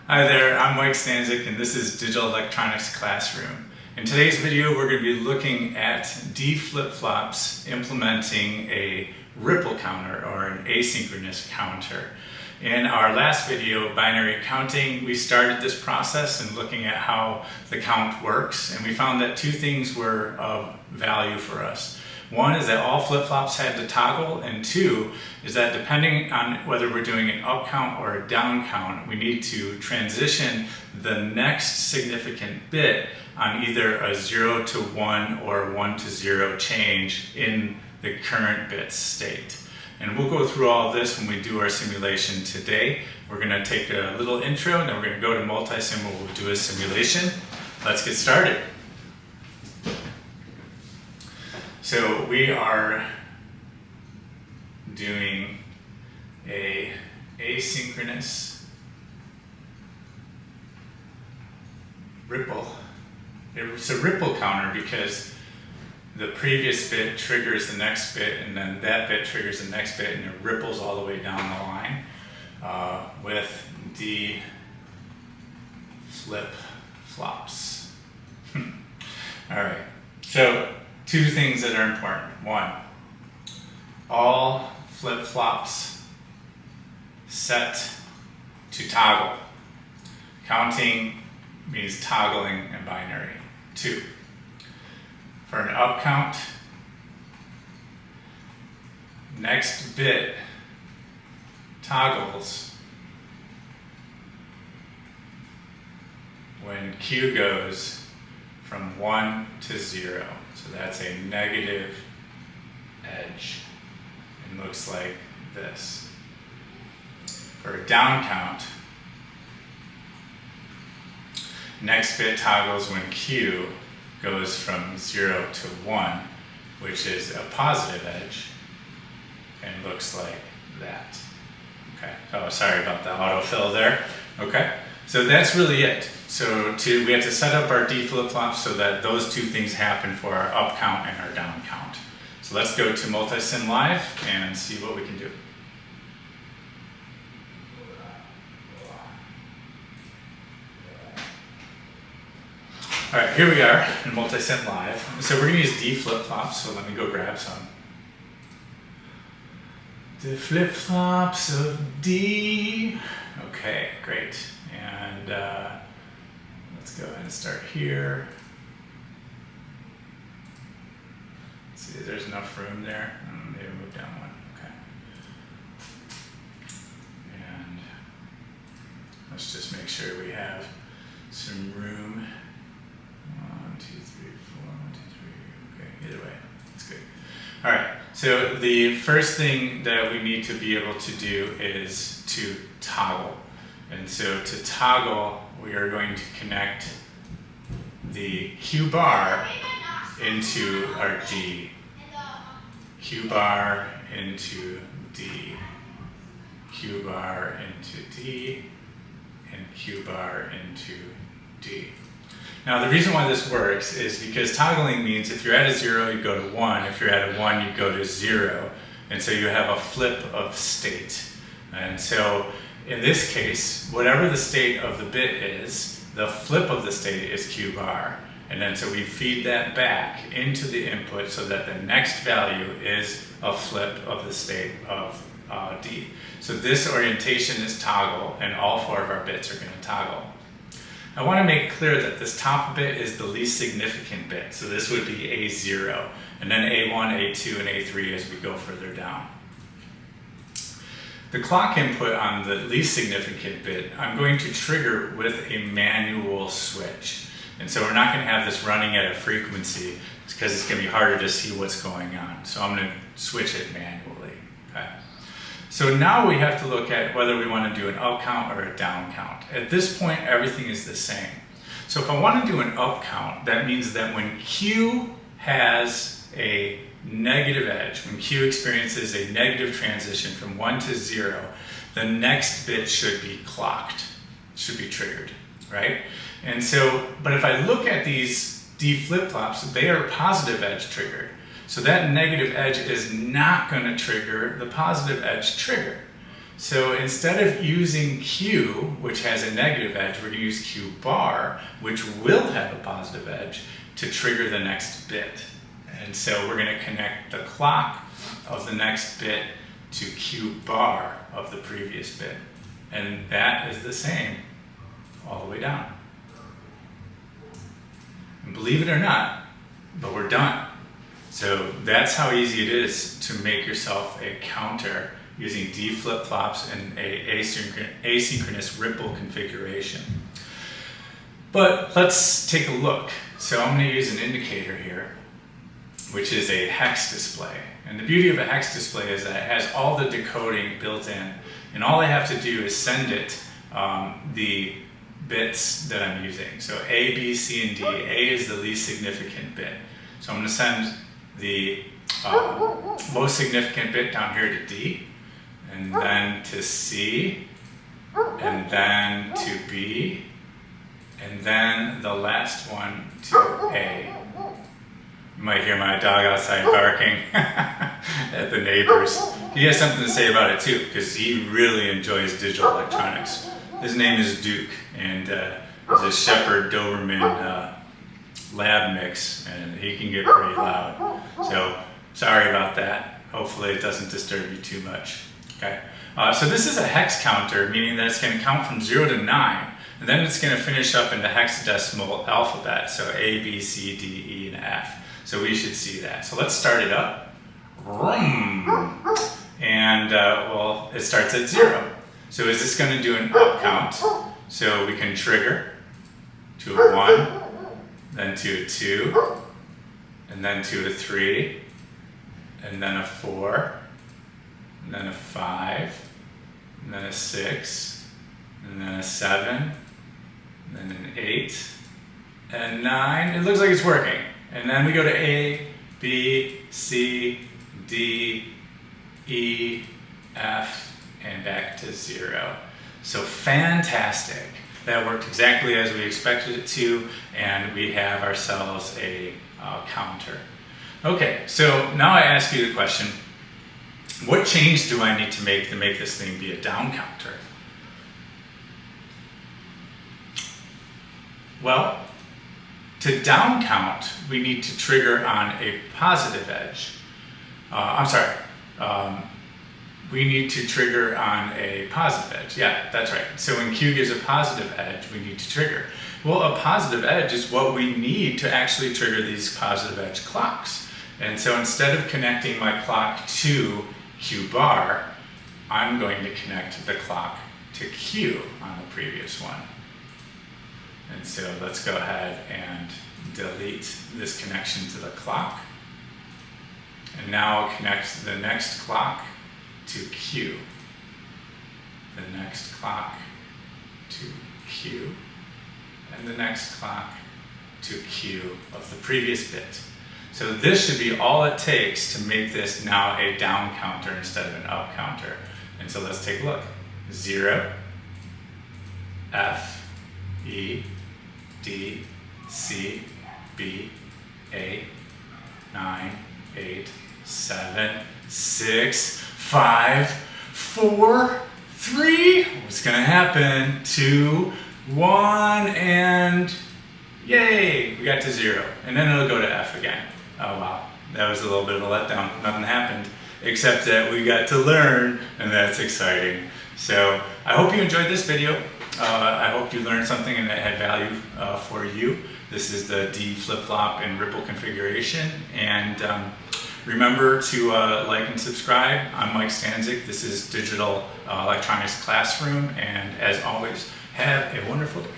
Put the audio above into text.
Hi there, I'm Mike Stanzik and this is Digital Electronics Classroom. In today's video we're going to be looking at D flip-flops implementing a ripple counter or an asynchronous counter. In our last video, binary counting, we started this process and looking at how the count works, and we found that two things were of value for us. One is that all flip-flops had to toggle, and two is that depending on whether we're doing an up count or a down count, we need to transition the next significant bit on either a 0 to 1 or 1 to 0 change in the current bit state. And we'll go through all of this when we do our simulation today. We're going to take a little intro, and then we're going to go to Multisim where we'll do a simulation. Let's get started. So we are doing a asynchronous ripple. It's a ripple counter because the previous bit triggers the next bit, and then that bit triggers the next bit, and it ripples all the way down the line with D flip-flops. All right, so two things that are important. One, all flip-flops set to toggle. Counting means toggling in binary. Two, for an up count, next bit toggles when Q goes from 1 to 0. So that's a negative edge and looks like this. For a down count, next bit toggles when Q goes from 0 to 1, which is a positive edge, and looks like that. Okay. Oh, sorry about the autofill there. Okay. So that's really it. So we have to set up our D flip-flops so that those two things happen for our up count and our down count. So let's go to Multisim Live and see what we can do. All right, here we are in Multisim Live. So we're going to use D flip-flops, so let me go grab some. The flip-flops of D. Okay, great. And let's go ahead and start here. Let's see if there's enough room there. Maybe move down one. Okay. And let's just make sure we have some room. 1, 2, 3, 4, 1, 2, 3. Okay, either way, that's good. All right, so the first thing that we need to be able to do is to toggle. And so to toggle, we are going to connect the Q bar into our D. Q bar into D. Q bar into D. And Q bar into D. Now the reason why this works is because toggling means if you're at a 0, you go to 1. If you're at a 1, you go to 0. And so you have a flip of state. And so in this case, whatever the state of the bit is, the flip of the state is Q bar. And then so we feed that back into the input so that the next value is a flip of the state of D. So this orientation is toggle, and all 4 of our bits are going to toggle. I want to make clear that this top bit is the least significant bit. So this would be A0, and then A1, A2, and A3 as we go further down. The clock input on the least significant bit, I'm going to trigger with a manual switch. And so we're not going to have this running at a frequency because it's going to be harder to see what's going on. So I'm going to switch it manually. Okay. So now we have to look at whether we want to do an up count or a down count. At this point, everything is the same. So if I want to do an up count, that means that when Q has a negative edge, when Q experiences a negative transition from 1 to 0, the next bit should be clocked, should be triggered, right? And so, but if I look at these D flip-flops, they are positive edge triggered. So that negative edge is not going to trigger the positive edge trigger. So instead of using Q, which has a negative edge, we're going to use Q bar, which will have a positive edge, to trigger the next bit. And so we're going to connect the clock of the next bit to Q bar of the previous bit. And that is the same all the way down. And believe it or not, but we're done. So that's how easy it is to make yourself a counter using D flip-flops and a asynchronous ripple configuration. But let's take a look. So I'm going to use an indicator here, which is a hex display. And the beauty of a hex display is that it has all the decoding built in. And all I have to do is send it the bits that I'm using. So A, B, C, and D. A is the least significant bit. So I'm going to send the most significant bit down here to D, and then to C, and then to B, and then the last one to A. You might hear my dog outside barking at the neighbors. He has something to say about it too, because he really enjoys digital electronics. His name is Duke, and he's a Shepherd Doberman lab mix, and he can get pretty loud. So sorry about that. Hopefully it doesn't disturb you too much. Okay. So this is a hex counter, meaning that it's going to count from 0 to 9, and then it's going to finish up in the hexadecimal alphabet. So A, B, C, D, E, and F. So we should see that. So let's start it up. And well, it starts at 0. So is this going to do an up count? So we can trigger to a 1, then to a 2, and then to a 3, and then a 4, and then a 5, and then a 6, and then a 7, and then an 8, and 9. It looks like it's working. And then we go to A, B, C, D, E, F, and back to 0. So fantastic. That worked exactly as we expected it to, and we have ourselves a counter. Okay, so now I ask you the question, what change do I need to make this thing be a down counter? Well, to down count, we need to trigger on a positive edge. We need to trigger on a positive edge. Yeah, that's right. So when Q gives a positive edge, we need to trigger. Well, a positive edge is what we need to actually trigger these positive edge clocks. And so instead of connecting my clock to Q bar, I'm going to connect the clock to Q on the previous one. And so let's go ahead and delete this connection to the clock. And now I'll connect the next clock to Q, the next clock to Q, and the next clock to Q of the previous bit. So this should be all it takes to make this now a down counter instead of an up counter. And so let's take a look. 0, F, E, D, C, B, A, 9, 8, 7, 6, 5, 4, 3. What's going to happen? 2, 1, and yay, we got to 0. And then it'll go to F again. Oh wow, that was a little bit of a letdown. Nothing happened, except that we got to learn, and that's exciting. So I hope you enjoyed this video. I hope you learned something and that had value for you. This is the D flip-flop and ripple configuration. And remember to like and subscribe. I'm Mike Stanzik. This is Digital Electronics Classroom. And as always, have a wonderful day.